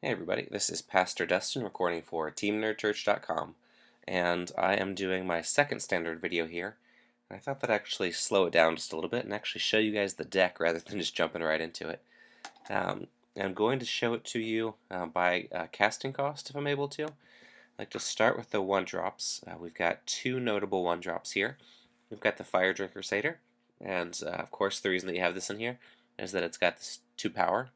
Hey everybody, this is Pastor Dustin recording for TeamNerdChurch.com, and I am doing my second standard video here. And I thought that I'd actually slow it down just a little bit and actually show you guys the deck rather than just jumping right into it. Um, I'm going to show it to you by casting cost if I'm able to. I'd like to start with the 1-drops. We've got two notable 1-drops here. We've got the Fire Drinker Satyr, and of course the reason that you have this in here is that it's got this 2 power.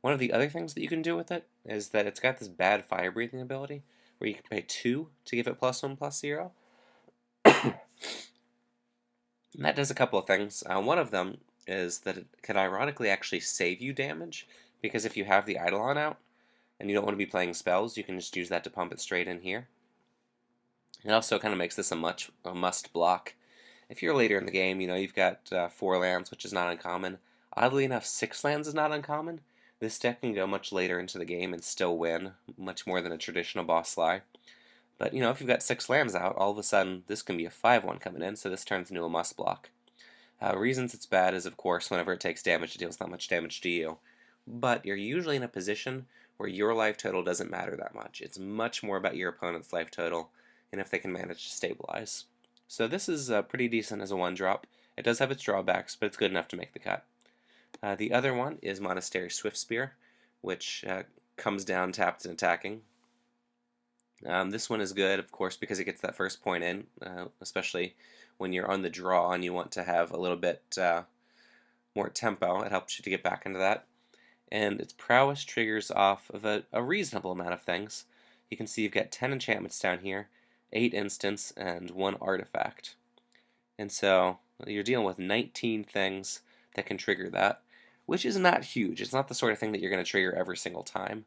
One of the other things that you can do with it is that it's got this bad fire breathing ability where you can pay 2 to give it +1/+0. And that does a couple of things. One of them is that it can ironically actually save you damage, because if you have the Eidolon out and you don't want to be playing spells, you can just use that to pump it straight in here. It also kind of makes this a must block. If you're later in the game, you've got 4 lands, which is not uncommon. Oddly enough, 6 lands is not uncommon. This deck can go much later into the game and still win, much more than a traditional boss sly. But, if you've got 6 lands out, all of a sudden this can be a 5/1 coming in, so this turns into a must block. Reasons it's bad is, of course, whenever it takes damage, it deals not much damage to you. But you're usually in a position where your life total doesn't matter that much. It's much more about your opponent's life total and if they can manage to stabilize. So this is pretty decent as a 1-drop. It does have its drawbacks, but it's good enough to make the cut. The other one is Monastery Swift Spear, which comes down tapped and attacking. This one is good, of course, because it gets that first point in, especially when you're on the draw and you want to have a little bit more tempo. It helps you to get back into that. And its prowess triggers off of a reasonable amount of things. You can see you've got 10 enchantments down here, 8 instants, and 1 artifact. And so you're dealing with 19 things that can trigger that, which is not huge. It's not the sort of thing that you're going to trigger every single time.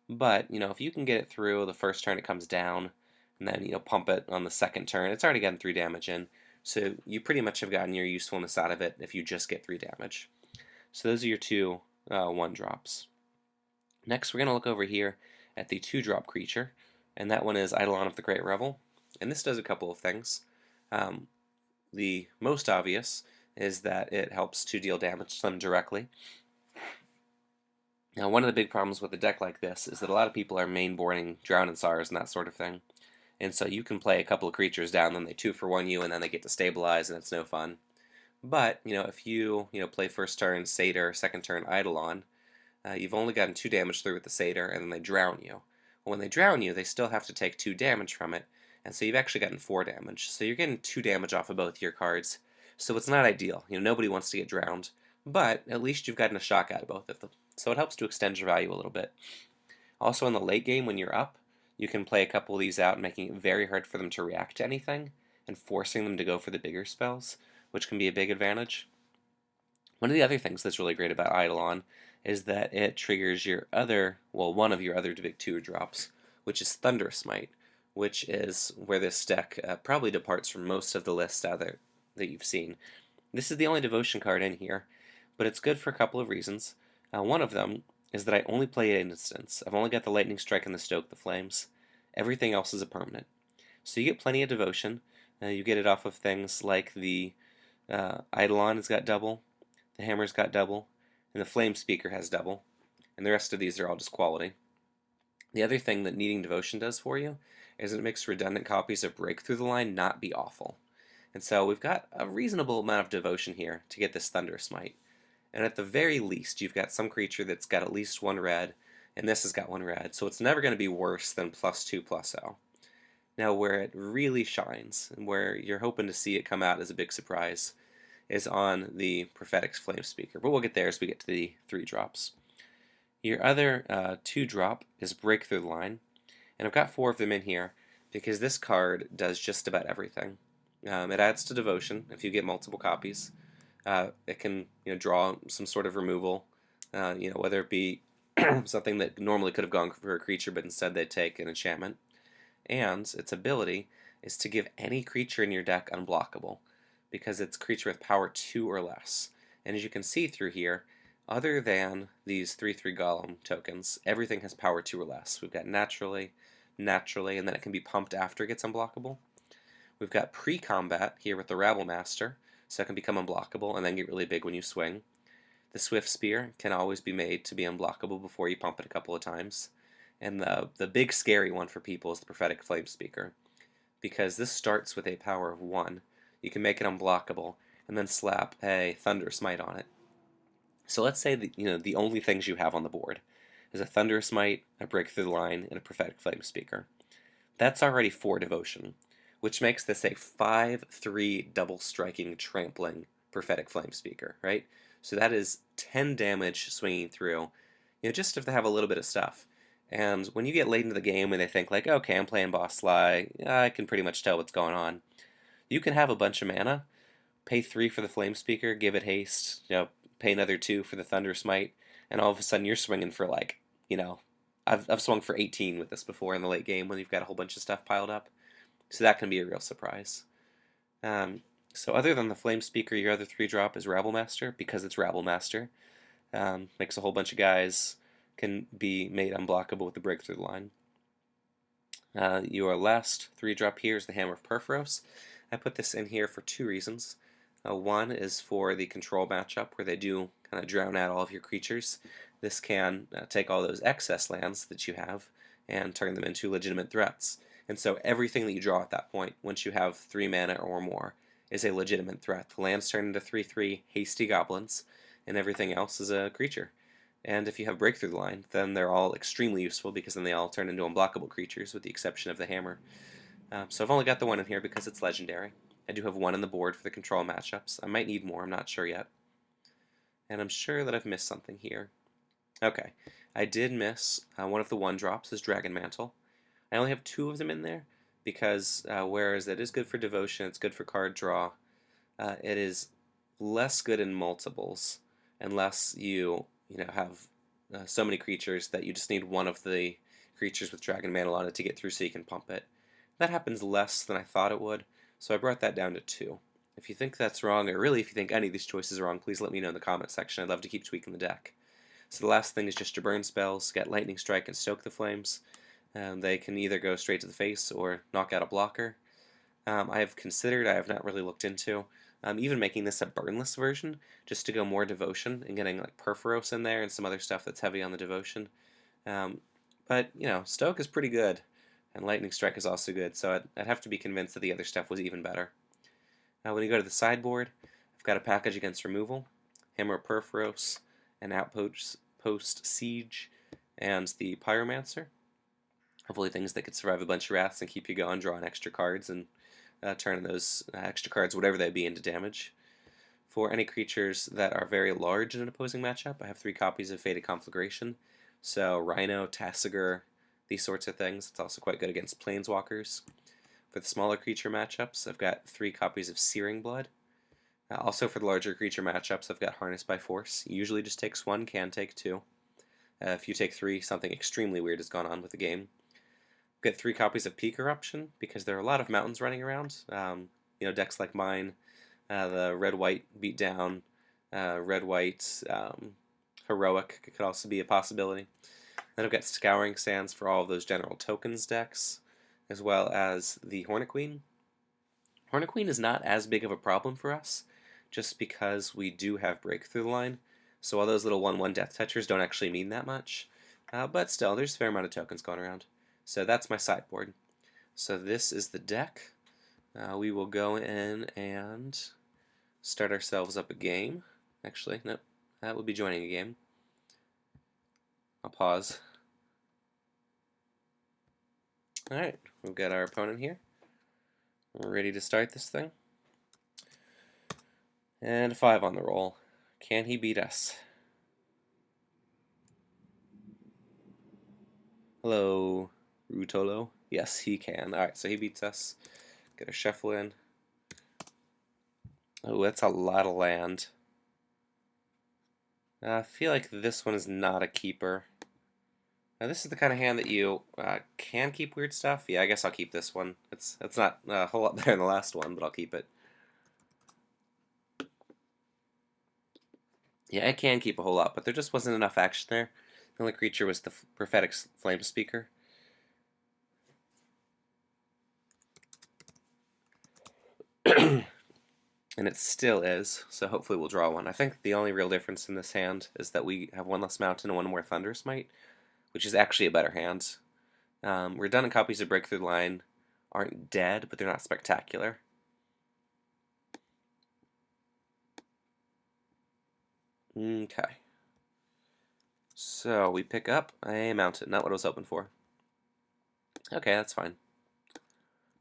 But, if you can get it through the first turn it comes down, and then, pump it on the second turn, it's already gotten 3 damage in. So you pretty much have gotten your usefulness out of it if you just get 3 damage. So those are your two 1-drops. Next, we're going to look over here at the 2-drop creature, and that one is Eidolon of the Great Revel. And this does a couple of things. The most obvious is that it helps to deal damage to them directly. Now, one of the big problems with a deck like this is that a lot of people are mainboarding Drown and Sars and that sort of thing. And so you can play a couple of creatures down, then they 2-for-1 you, and then they get to stabilize, and it's no fun. But, if you, play first turn Satyr, second turn Eidolon, you've only gotten 2 damage through with the Satyr, and then they drown you. Well, when they drown you, they still have to take 2 damage from it, and so you've actually gotten 4 damage. So you're getting 2 damage off of both your cards. So it's not ideal. Nobody wants to get drowned, but at least you've gotten a shock out of both of them. So it helps to extend your value a little bit. Also in the late game when you're up, you can play a couple of these out, making it very hard for them to react to anything, and forcing them to go for the bigger spells, which can be a big advantage. One of the other things that's really great about Eidolon is that it triggers one of your other big 2-drops, which is Thunderous Smite, which is where this deck probably departs from most of the lists out there that you've seen. This is the only devotion card in here, but it's good for a couple of reasons. One of them is that I only play it in instants. I've only got the Lightning Strike and the Stoke the Flames. Everything else is a permanent. So you get plenty of devotion. You get it off of things like the Eidolon has got double, the Hammer's got double, and the Flame Speaker has double. And the rest of these are all just quality. The other thing that needing devotion does for you is it makes redundant copies of Break Through the Line not be awful. And so we've got a reasonable amount of devotion here to get this Thunder Smite. And at the very least, you've got some creature that's got at least 1 red, and this has got 1 red, so it's never going to be worse than +2/+0. Now, where it really shines, and where you're hoping to see it come out as a big surprise, is on the Prophetic Flame Speaker, but we'll get there as we get to the 3-drops. Your other 2-drop is Break Through the Line, and I've got 4 of them in here, because this card does just about everything. It adds to devotion if you get multiple copies. It can draw some sort of removal, whether it be something that normally could have gone for a creature, but instead they take an enchantment. And its ability is to give any creature in your deck unblockable, because it's a creature with power 2 or less. And as you can see through here, other than these 3/3 Golem tokens, everything has power 2 or less. We've got naturally, and then it can be pumped after it gets unblockable. We've got pre-combat here with the Rabble Master, so it can become unblockable and then get really big when you swing. The Swift Spear can always be made to be unblockable before you pump it a couple of times. And the big scary one for people is the Prophetic Flame Speaker, because this starts with a power of 1. You can make it unblockable, and then slap a Thunderous Smite on it. So let's say that the only things you have on the board is a Thunderous Smite, a Break Through the Line, and a Prophetic Flame Speaker. That's already 4 devotion, which makes this a 5/3 double striking trampling Prophetic Flame Speaker, right? So that is 10 damage swinging through, just if they have a little bit of stuff. And when you get late into the game and they think like, okay, I'm playing Boss Sly, I can pretty much tell what's going on. You can have a bunch of mana, pay 3 for the Flame Speaker, give it haste, pay another 2 for the Thunder Smite, and all of a sudden you're swinging for like, I've swung for 18 with this before in the late game when you've got a whole bunch of stuff piled up. So that can be a real surprise. So other than the Flame Speaker, your other 3-drop is Rabble Master, because it's Rabble Master. Makes a whole bunch of guys can be made unblockable with the Break Through the Line. Your last 3-drop here is the Hammer of Perforos. I put this in here for 2 reasons. One is for the control matchup, where they do kind of drown out all of your creatures. This can take all those excess lands that you have and turn them into legitimate threats. And so everything that you draw at that point, once you have 3 mana or more, is a legitimate threat. The lands turn into 3/3 hasty goblins, and everything else is a creature. And if you have Break Through the Line, then they're all extremely useful, because then they all turn into unblockable creatures, with the exception of the hammer. So I've only got the 1 in here because it's legendary. I do have 1 on the board for the control matchups. I might need more, I'm not sure yet. And I'm sure that I've missed something here. Okay, I did miss one of the 1-drops is Dragon Mantle. I only have 2 of them in there because whereas it is good for devotion, it's good for card draw, it is less good in multiples unless you have so many creatures that you just need one of the creatures with Dragon Mantle on it to get through so you can pump it. That happens less than I thought it would, so I brought that down to 2. If you think that's wrong, or really if you think any of these choices are wrong, please let me know in the comment section. I'd love to keep tweaking the deck. So the last thing is just your burn spells. Get Lightning Strike and Stoke the Flames. They can either go straight to the face or knock out a blocker. I have considered, I have not really looked into, even making this a burnless version, just to go more devotion and getting like Perforos in there and some other stuff that's heavy on the devotion. But, Stoke is pretty good, and Lightning Strike is also good, so I'd have to be convinced that the other stuff was even better. When you go to the sideboard, I've got a package against removal, Hammer of Perforos, an Outpost Siege, and the Pyromancer. Hopefully things that could survive a bunch of wraths and keep you going, drawing extra cards, and turning those extra cards, whatever they be, into damage. For any creatures that are very large in an opposing matchup, I have 3 copies of Fated Conflagration. So Rhino, Tasigur, these sorts of things. It's also quite good against Planeswalkers. For the smaller creature matchups, I've got 3 copies of Searing Blood. Also for the larger creature matchups, I've got Harnessed by Force. It usually just takes 1, can take 2. If you take 3, something extremely weird has gone on with the game. Get 3 copies of Peak Eruption, because there are a lot of mountains running around. Decks like mine, the red-white beatdown, red-white heroic could also be a possibility. Then I've got Scouring Sands for all of those general tokens decks, as well as the Hornet Queen. Hornet Queen is not as big of a problem for us, just because we do have Break Through the Line. So all those little 1/1 Death Touchers don't actually mean that much. But still, there's a fair amount of tokens going around. So that's my sideboard. So this is the deck. We will go in and start ourselves up a game. Actually, nope, that would be joining a game. I'll pause. Alright, we've got our opponent here. We're ready to start this thing. And a 5 on the roll. Can he beat us? Hello, Rutolo. Yes, he can. Alright, so he beats us. Get a shuffle in. Oh, that's a lot of land. I feel like this one is not a keeper. Now, this is the kind of hand that you can keep weird stuff. Yeah, I guess I'll keep this one. It's not a whole lot better than the last one, but I'll keep it. Yeah, I can keep a whole lot, but there just wasn't enough action there. The only creature was the Prophetic Flame Speaker. and it still is, so hopefully we'll draw one. I think the only real difference in this hand is that we have one less mountain and one more Thunderous Might, which is actually a better hand. Redundant copies of Breakthrough the Line aren't dead, but they're not spectacular. Okay. So we pick up a mountain, not what I was hoping for. Okay, that's fine.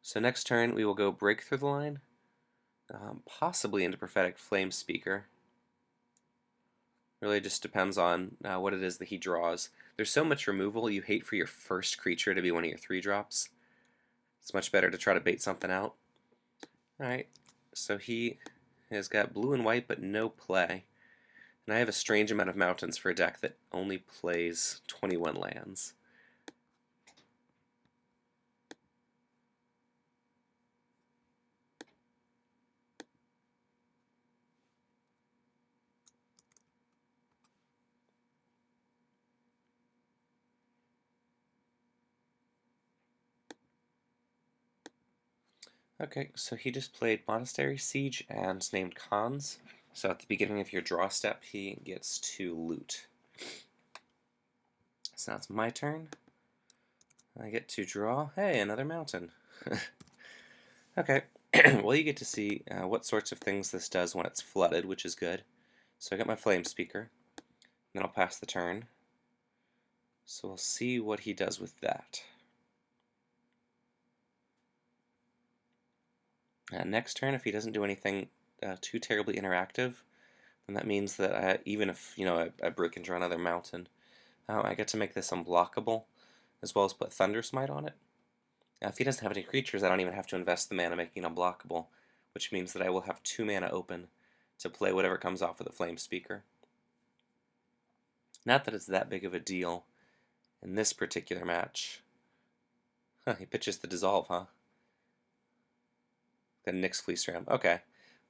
So next turn we will go Breakthrough the Line, possibly into Prophetic Flame Speaker. Really just depends on what it is that he draws. There's so much removal, you hate for your first creature to be one of your 3-drops. It's much better to try to bait something out. Alright, so he has got blue and white but no play. And I have a strange amount of mountains for a deck that only plays 21 lands. Okay, so he just played Monastery Siege and named Khans. So at the beginning of your draw step, he gets to loot. So now it's my turn. I get to draw. Hey, another mountain. Okay, well you get to see what sorts of things this does when it's flooded, which is good. So I got my Flame Speaker. Then I'll pass the turn. So we'll see what he does with that. Next turn, if he doesn't do anything too terribly interactive, then that means that even if I break into another mountain, I get to make this unblockable, as well as put Thunder Smite on it. Now, if he doesn't have any creatures, I don't even have to invest the mana making it unblockable, which means that I will have 2 mana open to play whatever comes off with the Flame Speaker. Not that it's that big of a deal in this particular match. Huh, he pitches the Dissolve, huh? Then Nyx Fleece Ram. Okay.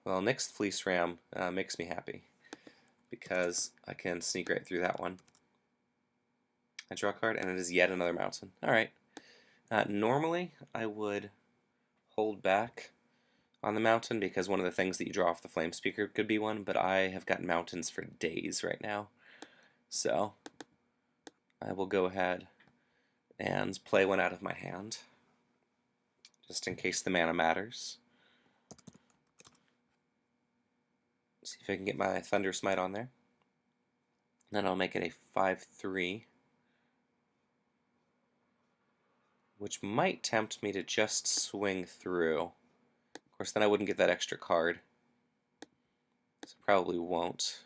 Well, Nyx Fleece Ram makes me happy because I can sneak right through that one. I draw a card, and it is yet another mountain. Alright. Normally, I would hold back on the mountain because one of the things that you draw off the Flame Speaker could be one, but I have got mountains for days right now. So, I will go ahead and play one out of my hand, just in case the mana matters. See if I can get my Thunder Smite on there. Then I'll make it a 5/3, which might tempt me to just swing through. Of course, then I wouldn't get that extra card, so probably won't.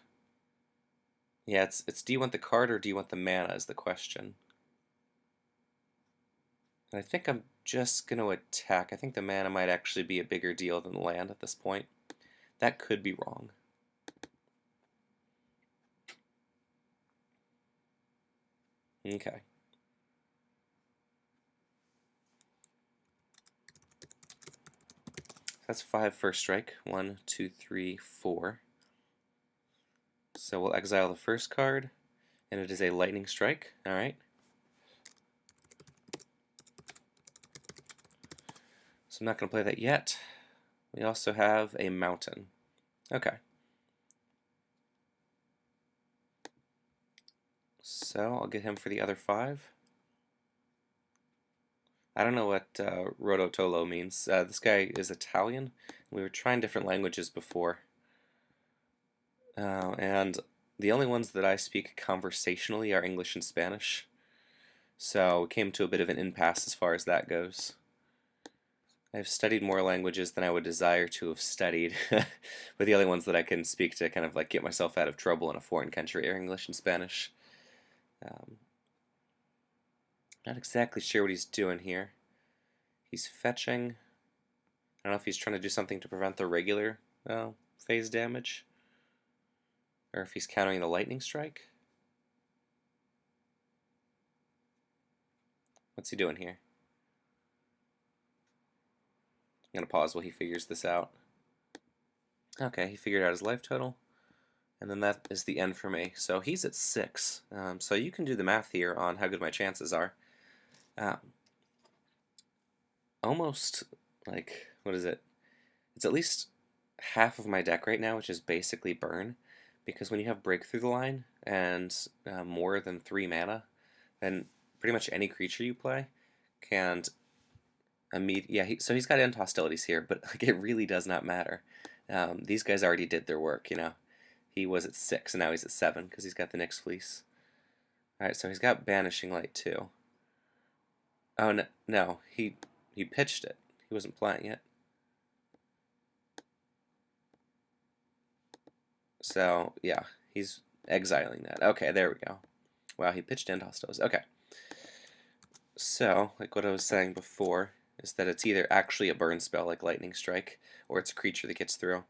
Yeah, it's do you want the card or do you want the mana is the question. And I think I'm just going to attack. I think the mana might actually be a bigger deal than the land at this point. That could be wrong. Okay. That's 5 first strike. 1, 2, 3, 4. So we'll exile the first card, and it is a lightning strike. Alright. So I'm not going to play that yet. We also have a mountain. Okay. So I'll get him for the other 5. I don't know what Rototolo means. This guy is Italian. We were trying different languages before. And the only ones that I speak conversationally are English and Spanish. So we came to a bit of an impasse as far as that goes. I've studied more languages than I would desire to have studied, but the only ones that I can speak to kind of like get myself out of trouble in a foreign country are English and Spanish. Not exactly sure what he's doing here. He's fetching. I don't know if he's trying to do something to prevent the regular phase damage, or if he's countering the lightning strike. What's he doing here? I'm going to pause while he figures this out. Okay, he figured out his life total. And then that is the end for me. So he's at 6. So you can do the math here on how good my chances are. Almost, like, what is it? It's at least half of my deck right now, which is basically burn, because when you have break through the line and more than 3 mana, then pretty much any creature you play can so he's got end hostilities here, but like it really does not matter. These guys already did their work, you know. He was at 6 and now he's at 7 because he's got the Nyx Fleece. Alright, so he's got Banishing Light too. Oh no, no, he pitched it. He wasn't playing it. So yeah, he's exiling that. Okay, there we go. Wow, he pitched end hostilities. Okay. So, like what I was saying before, is that it's either actually a burn spell like Lightning Strike, or it's a creature that gets through.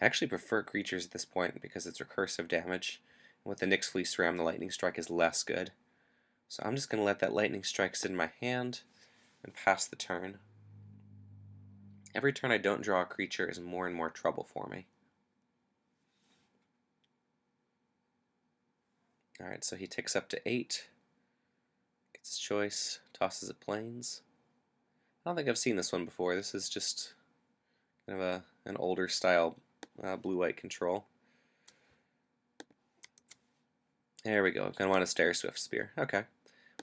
I actually prefer creatures at this point because it's recursive damage. And with the Nyx Fleece Ram, the Lightning Strike is less good. So I'm just going to let that Lightning Strike sit in my hand and pass the turn. Every turn I don't draw a creature is more and more trouble for me. Alright, so he ticks up to 8. Gets his choice, tosses at Plains. I don't think I've seen this one before. This is just kind of an older style blue-white control. There we go. I'm going to want to stare Swift Spear. Okay.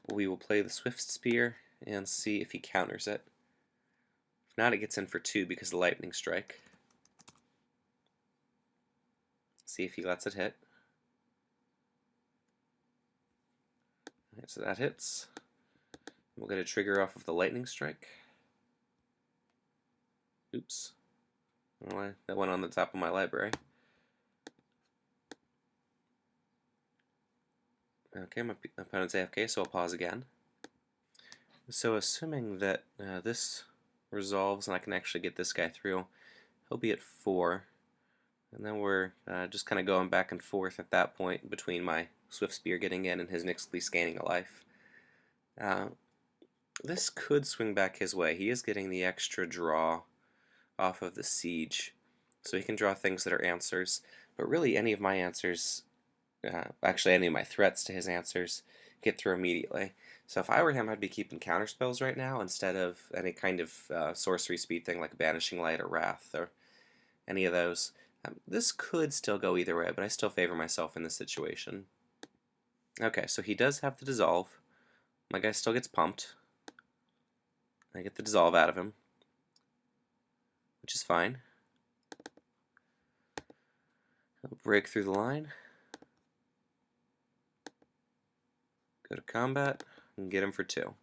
Well, we will play the Swift Spear and see if he counters it. If not, it gets in for 2 because of the Lightning Strike. See if he lets it hit. Alright, so that hits. We'll get a trigger off of the Lightning Strike. Oops. Well, that went on the top of my library. Okay, my opponent's AFK, so I'll pause again. So assuming that this resolves and I can actually get this guy through, he'll be at 4. And then we're just kind of going back and forth at that point between my Swift Spear getting in and his Nyx Fleece gaining a life. This could swing back his way. He is getting the extra draw off of the Siege, so he can draw things that are answers. But really, any of my answers, actually any of my threats to his answers, get through immediately. So if I were him, I'd be keeping counterspells right now instead of any kind of sorcery speed thing like Banishing Light or Wrath or any of those. This could still go either way, but I still favor myself in this situation. Okay, so he does have the Dissolve. My guy still gets pumped. I get the Dissolve out of him, which is fine. I'll break through the line. Go to combat and get him for 2.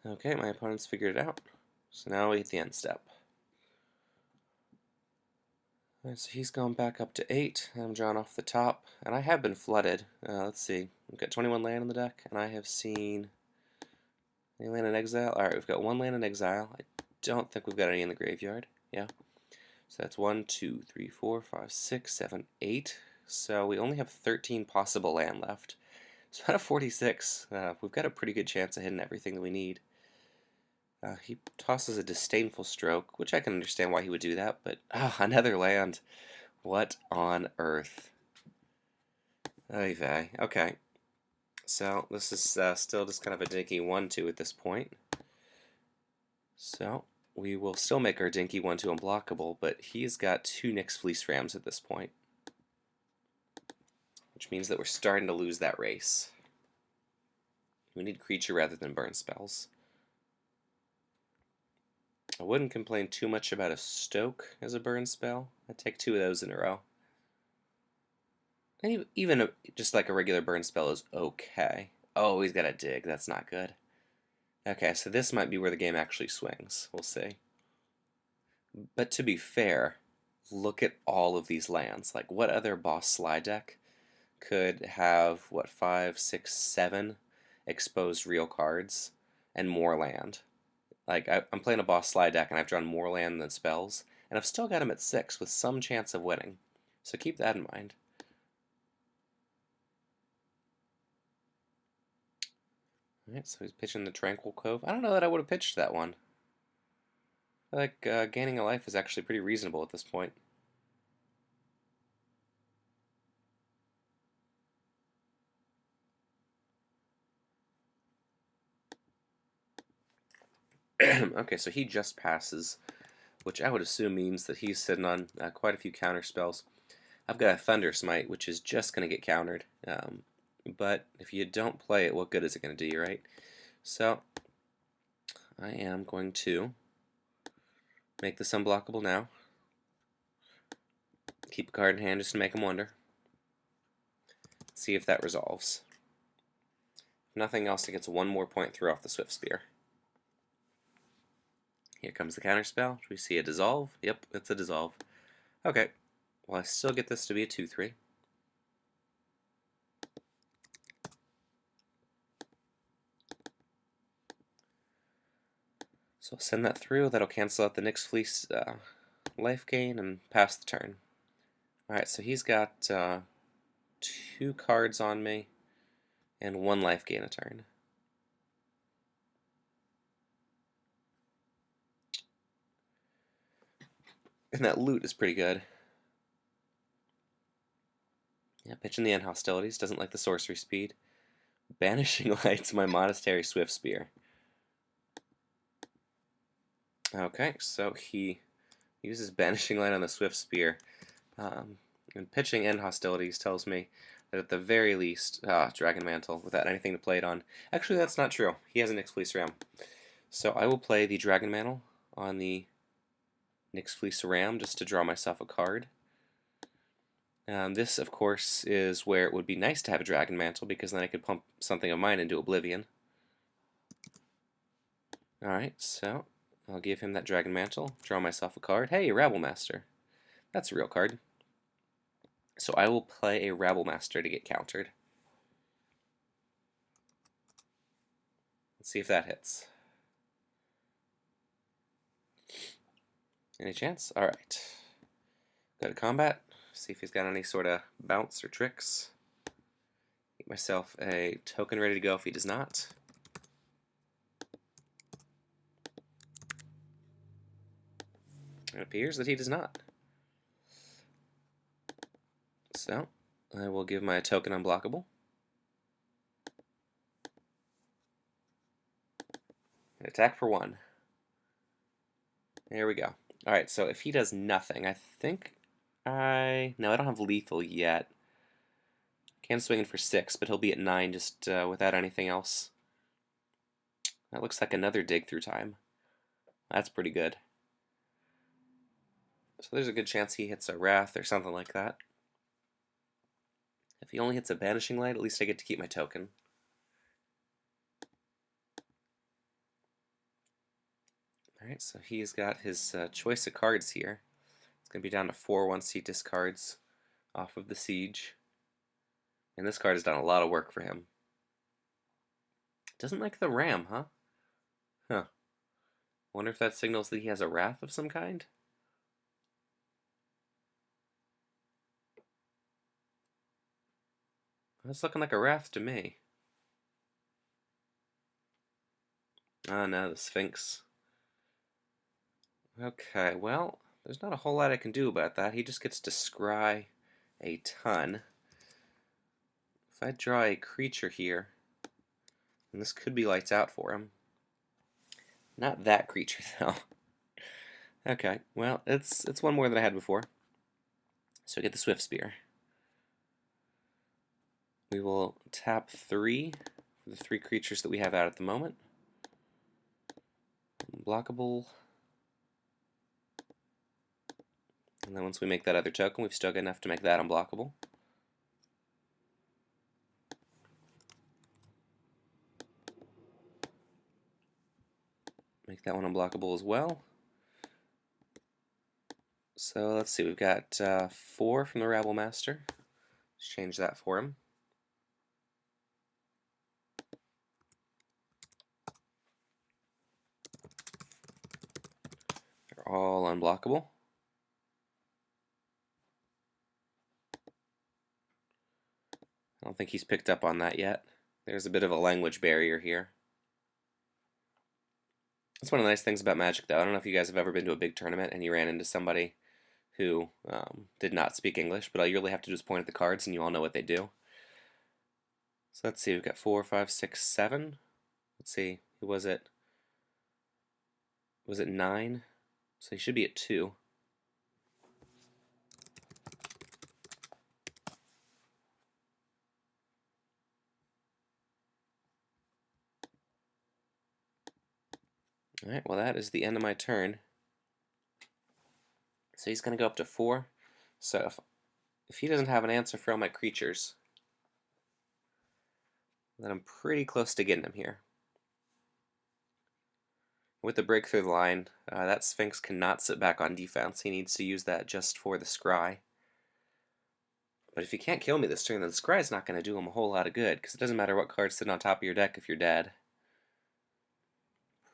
Okay, my opponent's figured it out. So now we hit the end step. Alright, so he's going back up to 8. I'm drawing off the top, and I have been flooded. Let's see. We've got 21 land in the deck, and I have seen any land in exile. Alright, we've got 1 land in exile. I don't think we've got any in the graveyard. Yeah. So that's 1, 2, 3, 4, 5, 6, 7, 8. So we only have 13 possible land left. So out of 46, we've got a pretty good chance of hitting everything that we need. He tosses a Disdainful Stroke, which I can understand why he would do that, but another land. What on earth? Oy vey. Okay. So this is still just kind of a dinky 1-2 at this point. So we will still make our dinky 1-2 unblockable, but he's got 2 Nyx Fleece Rams at this point, which means that we're starting to lose that race. We need creature rather than burn spells. I wouldn't complain too much about a Stoke as a burn spell. I'd take 2 of those in a row. And even just like a regular burn spell is okay. Oh, he's got a dig. That's not good. Okay, so this might be where the game actually swings. We'll see. But to be fair, look at all of these lands. Like, what other boss slide deck could have, what, 5, 6, 7 exposed real cards and more land? Like, I'm playing a boss slide deck and I've drawn more land than spells, and I've still got him at 6 with some chance of winning. So keep that in mind. Alright, so he's pitching the Tranquil Cove. I don't know that I would have pitched that one. I feel like gaining a life is actually pretty reasonable at this point. Okay, so he just passes, which I would assume means that he's sitting on quite a few counter spells. I've got a Thunder Smite, which is just going to get countered. But if you don't play it, what good is it going to do you, right? So I am going to make this unblockable now. Keep a card in hand just to make him wonder. See if that resolves. If nothing else, it gets one more point through off the Swift Spear. Here comes the counter spell. Do we see a dissolve? Yep, it's a dissolve. Okay, well I still get this to be a 2/3. So I'll send that through. That'll cancel out the Nyx Fleece life gain and pass the turn. Alright, so he's got 2 cards on me and 1 life gain a turn. And that loot is pretty good. Yeah, pitching the end hostilities, doesn't like the sorcery speed. Banishing Lights my Monastery Swift Spear. Okay, so he uses Banishing Light on the Swift Spear. And pitching end hostilities tells me that at the very least, Dragon Mantle without anything to play it on. Actually, that's not true. He has a Nyx Fleece Ram. So I will play the Dragon Mantle on the Nyx Fleece Ram just to draw myself a card. This, of course, is where it would be nice to have a Dragon Mantle because then I could pump something of mine into Oblivion. Alright, so I'll give him that Dragon Mantle, draw myself a card. Hey, Rabble Master. That's a real card. So I will play a Rabble Master to get countered. Let's see if that hits. Any chance? Alright. Go to combat. See if he's got any sort of bounce or tricks. Get myself a token ready to go if he does not. It appears that he does not. So, I will give my token unblockable. And attack for 1. There we go. Alright, so if he does nothing, I think no, I don't have lethal yet. Can swing in for 6, but he'll be at 9 just without anything else. That looks like another dig through time. That's pretty good. So there's a good chance he hits a Wrath or something like that. If he only hits a Banishing Light, at least I get to keep my token. Alright, so he's got his choice of cards here. It's going to be down to 4 once he discards off of the Siege. And this card has done a lot of work for him. Doesn't like the Ram, huh? Huh. Wonder if that signals that he has a Wrath of some kind? That's looking like a Wrath to me. Oh no, the Sphinx. Okay, well, there's not a whole lot I can do about that. He just gets to scry a ton. If I draw a creature here, and this could be lights out for him. Not that creature, though. Okay, well, it's one more than I had before. So I get the Swift Spear. We will tap 3 for the 3 creatures that we have out at the moment. Blockable. And then once we make that other token, we've still got enough to make that unblockable. Make that one unblockable as well. So let's see, we've got 4 from the Rabble Master. Let's change that for him. They're all unblockable. I don't think he's picked up on that yet. There's a bit of a language barrier here. That's one of the nice things about Magic, though. I don't know if you guys have ever been to a big tournament and you ran into somebody who did not speak English, but all you really have to do is point at the cards and you all know what they do. So let's see, we've got 4, 5, 6, 7. Let's see, who was it? was it 9? So he should be at 2. Alright, well that is the end of my turn. So he's going to go up to 4. So if he doesn't have an answer for all my creatures, then I'm pretty close to getting him here. With the break through the line, that Sphinx cannot sit back on defense. He needs to use that just for the Scry. But if you can't kill me this turn, then the Scry's not going to do him a whole lot of good, because it doesn't matter what cards sit on top of your deck if you're dead.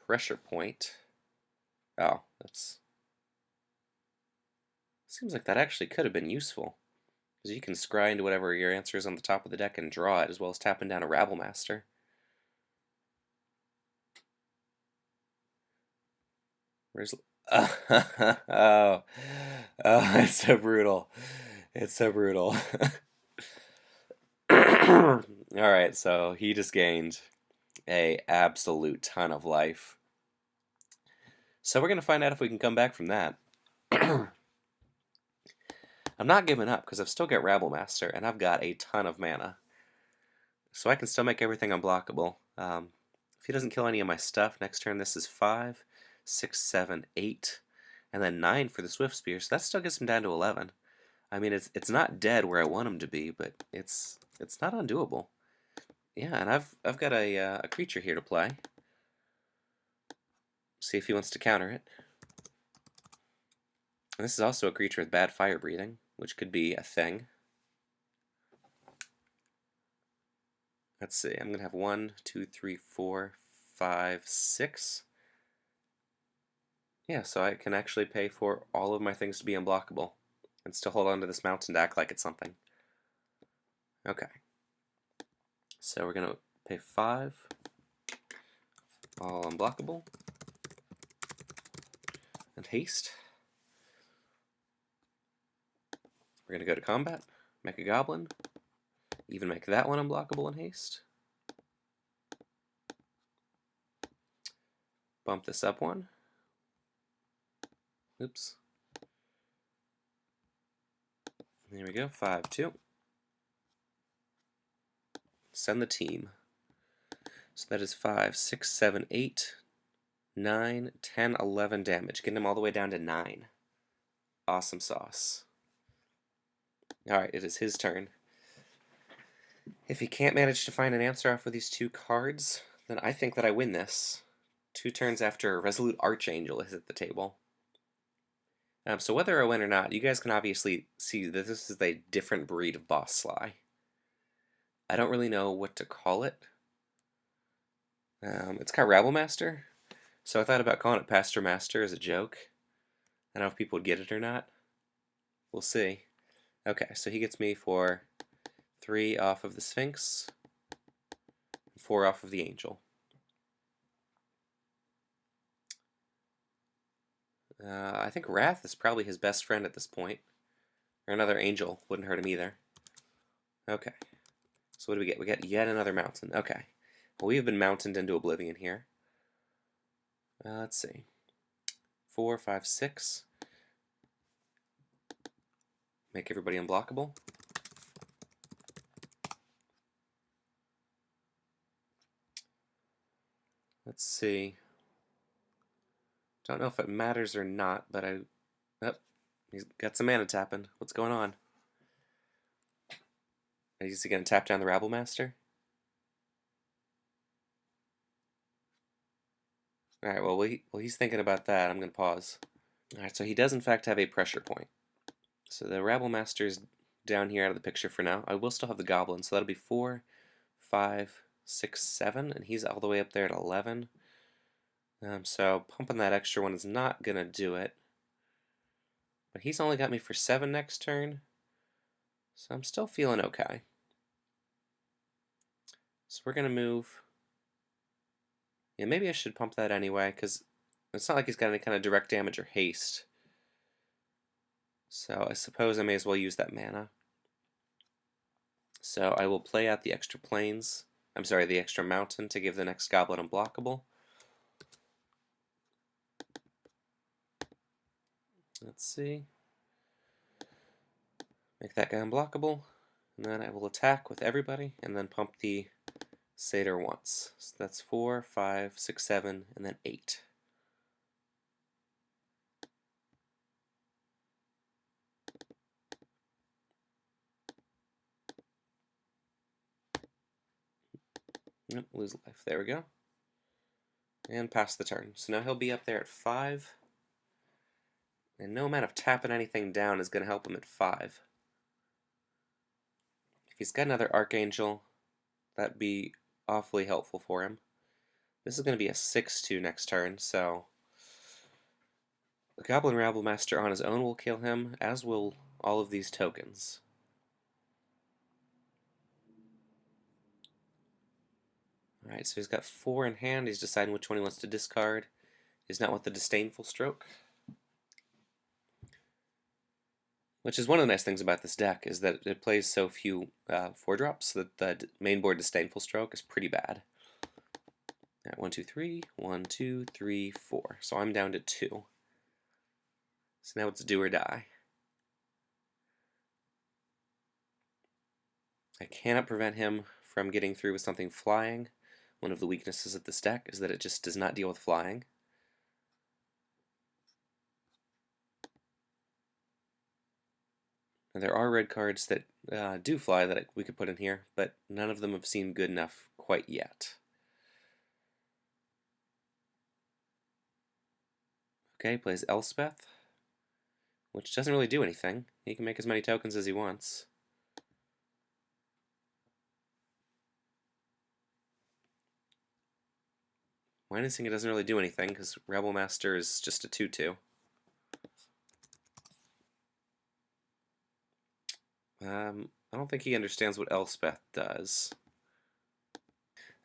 Pressure point. Oh, that's... Seems like that actually could have been useful, because you can scry into whatever your answer is on the top of the deck and draw it, as well as tapping down a Rabblemaster. Where's... oh, it's so brutal. It's so brutal. Alright, so he just gained a absolute ton of life. So we're going to find out if we can come back from that. I'm not giving up, because I've still got Rabblemaster, and I've got a ton of mana. So I can still make everything unblockable. If he doesn't kill any of my stuff, next turn this is 5, 6, 7, 8, and then 9 for the Swift Spear, so that still gets him down to 11. I mean, it's not dead where I want him to be, but it's not undoable. Yeah, and I've got a creature here to play. See if he wants to counter it. And this is also a creature with bad fire breathing, which could be a thing. Let's see, I'm going to have 1, 2, 3, 4, 5, 6. Yeah, so I can actually pay for all of my things to be unblockable and still hold on to this mountain to act like it's something. Okay. So we're going to pay 5, all unblockable, and haste. We're going to go to combat, make a goblin, even make that one unblockable in haste. Bump this up one. Oops. There we go, 5, 2. Send the team. So that is 5, 6, 7, 8, 9, 10, 11 damage. Getting him all the way down to 9. Awesome sauce. Alright, it is his turn. If he can't manage to find an answer off of these 2 cards, then I think that I win this. 2 turns after Resolute Archangel is at the table. So whether I win or not, you guys can obviously see that this is a different breed of boss Sly. I don't really know what to call it. It's got Rabblemaster, so I thought about calling it Pastor Master as a joke. I don't know if people would get it or not. We'll see. Okay, so he gets me for 3 off of the Sphinx, 4 off of the Angel. I think Wrath is probably his best friend at this point. Or another Angel wouldn't hurt him either. Okay. So what do we get? We get yet another mountain. Okay. Well, we have been mountained into oblivion here. Let's see. 4, 5, 6. Make everybody unblockable. Let's see. Don't know if it matters or not, but oh, he's got some mana tapping. What's going on? Is he going to tap down the Rabblemaster? Alright, well, he's thinking about that. I'm going to pause. Alright, so he does in fact have a pressure point. So the Rabblemaster's down here out of the picture for now. I will still have the Goblin, so that'll be 4, 5, 6, 7, and he's all the way up there at 11. So pumping that extra one is not going to do it. But he's only got me for 7 next turn, so I'm still feeling okay. So we're going to move. Yeah, maybe I should pump that anyway, because it's not like he's got any kind of direct damage or haste. So I suppose I may as well use that mana. So I will play out the extra plains. I'm sorry, the extra mountain to give the next goblin unblockable. Let's see. Make that guy unblockable. And then I will attack with everybody and then pump the satyr once. So that's 4, 5, 6, 7, and then 8. Yep, lose life. There we go. And pass the turn. So now he'll be up there at 5. And no amount of tapping anything down is going to help him at 5. If he's got another Archangel, that'd be awfully helpful for him. This is going to be a 6-2 next turn, so the Goblin Rabblemaster on his own will kill him, as will all of these tokens. Alright, so he's got 4 in hand. He's deciding which one he wants to discard. He's not with the Disdainful Stroke. Which is one of the nice things about this deck, is that it plays so few 4-drops that the main board Disdainful Stroke is pretty bad. Alright, 1, 2, 3, 1, 2, 3, 4. So I'm down to 2. So now it's do or die. I cannot prevent him from getting through with something flying. One of the weaknesses of this deck is that it just does not deal with flying. And there are red cards that do fly that we could put in here, but none of them have seemed good enough quite yet. Okay, plays Elspeth, which doesn't really do anything. He can make as many tokens as he wants. Minusing it doesn't really do anything, because Rebelmaster is just a 2-2. I don't think he understands what Elspeth does.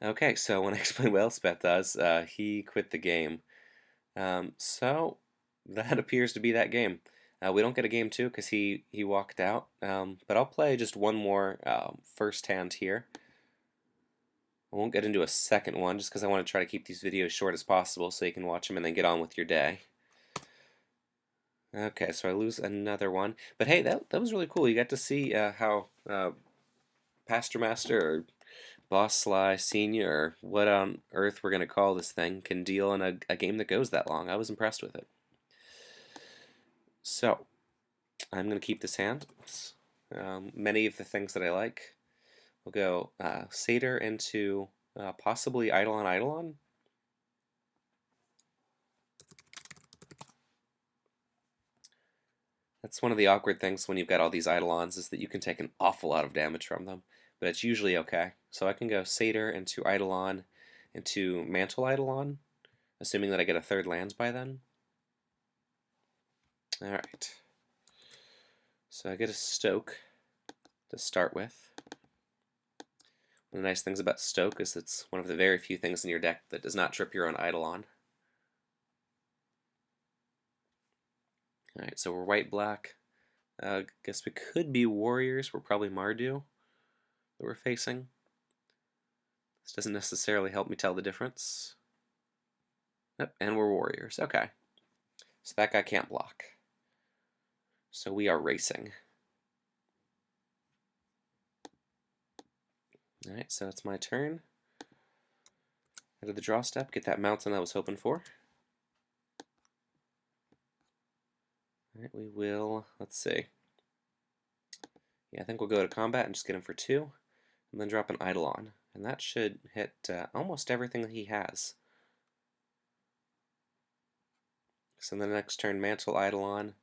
Okay, so when I explain what Elspeth does, he quit the game. So that appears to be that game. We don't get a game 2 because he walked out, but I'll play just one more first hand here. I won't get into a second one just because I want to try to keep these videos short as possible so you can watch them and then get on with your day. Okay, so I lose another one. But hey, that was really cool. You got to see how Pastor Master or Boss Sly Senior, or what on earth we're going to call this thing, can deal in a game that goes that long. I was impressed with it. So, I'm going to keep this hand. Many of the things that I like. We'll go Satyr into possibly Eidolon Eidolon. That's one of the awkward things when you've got all these Eidolons, is that you can take an awful lot of damage from them, but it's usually okay. So I can go Satyr into Eidolon into Mantle Eidolon, assuming that I get a third lands by then. Alright. So I get a Stoke to start with. One of the nice things about Stoke is it's one of the very few things in your deck that does not trip your own Eidolon. Alright, so we're white-black. Guess we could be warriors. We're probably Mardu that we're facing. This doesn't necessarily help me tell the difference. Yep, and we're warriors. Okay. So that guy can't block. So we are racing. Alright, so it's my turn. Out of the draw step, get that mountain I was hoping for. Alright, we will, let's see. Yeah, I think we'll go to combat and just get him for 2, and then drop an Eidolon. And that should hit almost everything that he has. So then the next turn, Mantle Eidolon,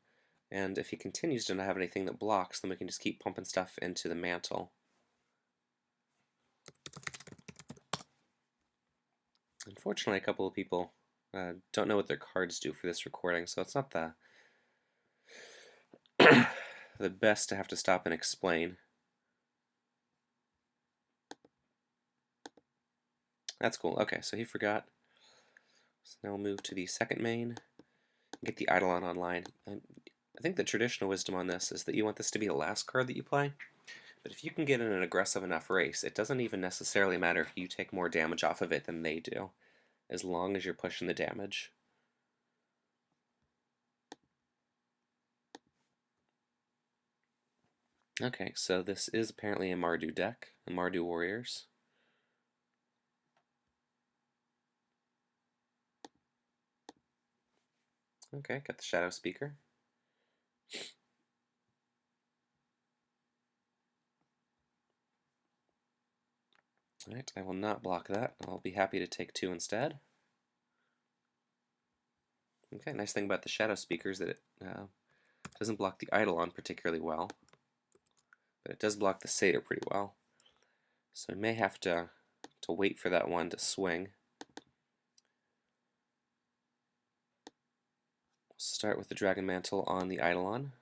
and if he continues to not have anything that blocks, then we can just keep pumping stuff into the Mantle. Unfortunately, a couple of people don't know what their cards do for this recording, so it's not the the best to have to stop and explain. That's cool. Okay, so he forgot. So now we'll move to the second main, get the Eidolon online. I think the traditional wisdom on this is that you want this to be the last card that you play, but if you can get in an aggressive enough race, it doesn't even necessarily matter if you take more damage off of it than they do, as long as you're pushing the damage. Okay, so this is apparently a Mardu deck, a Mardu Warriors. Okay, got the Shadow Speaker. Alright, I will not block that. I'll be happy to take 2 instead. Okay, nice thing about the Shadow Speaker is that it doesn't block the Eidolon particularly well, but it does block the Satyr pretty well. So I may have to wait for that one to swing. We'll start with the Dragon Mantle on the Eidolon.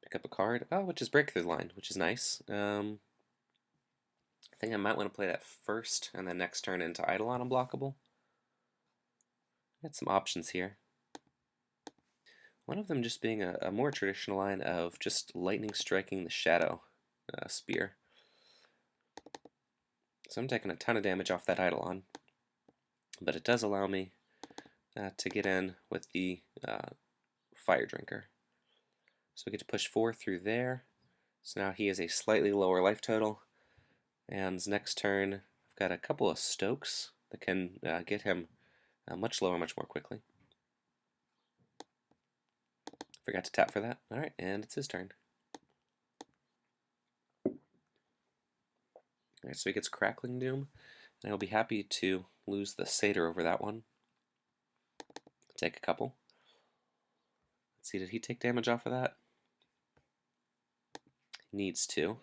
Pick up a card. Oh, which is Breakthrough Line, which is nice. I think I might want to play that first and then next turn into Eidolon unblockable. Got some options here. One of them just being a more traditional line of just lightning striking the Shadow Spear. So I'm taking a ton of damage off that Eidolon, but it does allow me to get in with the Fire Drinker. So we get to push 4 through there. So now he has a slightly lower life total. And next turn, I've got a couple of Stokes that can get him much lower, much more quickly. Forgot to tap for that. Alright, and it's his turn. Alright, so he gets Crackling Doom, and I'll be happy to lose the Satyr over that one. Take a couple. Let's see, did he take damage off of that? He needs to.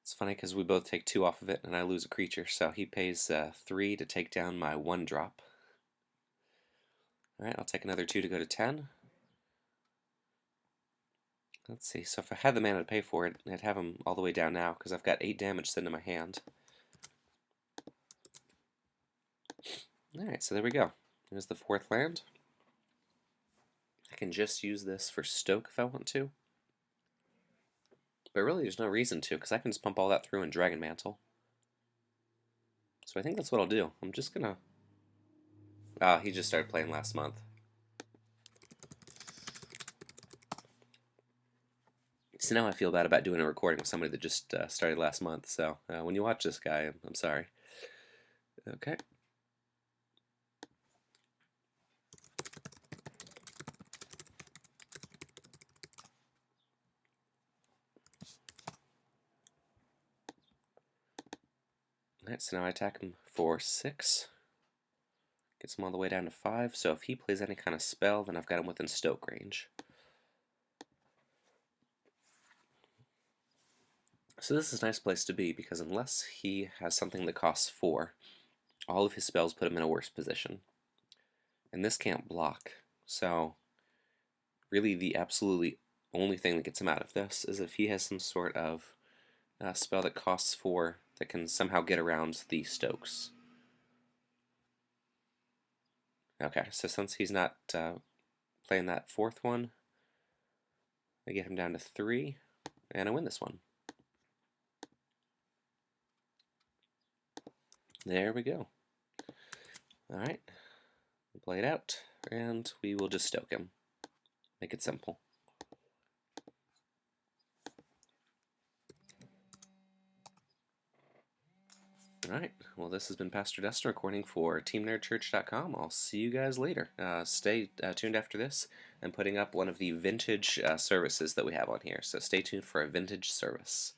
It's funny because we both take 2 off of it, and I lose a creature, so he pays 3 to take down my 1-drop. Alright, I'll take another 2 to go to 10. Let's see, so if I had the mana to pay for it, I'd have him all the way down now, because I've got 8 damage sitting in my hand. Alright, so there we go. There's the 4th land. I can just use this for Stoke if I want to. But really, there's no reason to, because I can just pump all that through in Dragon Mantle. So I think that's what I'll do. I'm just gonna... Ah, he just started playing last month. So now I feel bad about doing a recording with somebody that just started last month. So when you watch this guy, I'm sorry. Okay. Alright, so now I attack him for 6. Gets him all the way down to 5. So if he plays any kind of spell, then I've got him within Stoke range. So this is a nice place to be, because unless he has something that costs 4, all of his spells put him in a worse position. And this can't block, so really the absolutely only thing that gets him out of this is if he has some sort of spell that costs 4 that can somehow get around the Stokes. Okay, so since he's not playing that 4th one, I get him down to 3, and I win this one. There we go. Alright, play it out, and we will just Stoke him. Make it simple. Alright, well this has been Pastor Dustin recording for TeamNerdChurch.com. I'll see you guys later. Stay tuned after this. I'm putting up one of the vintage services that we have on here, so stay tuned for a vintage service.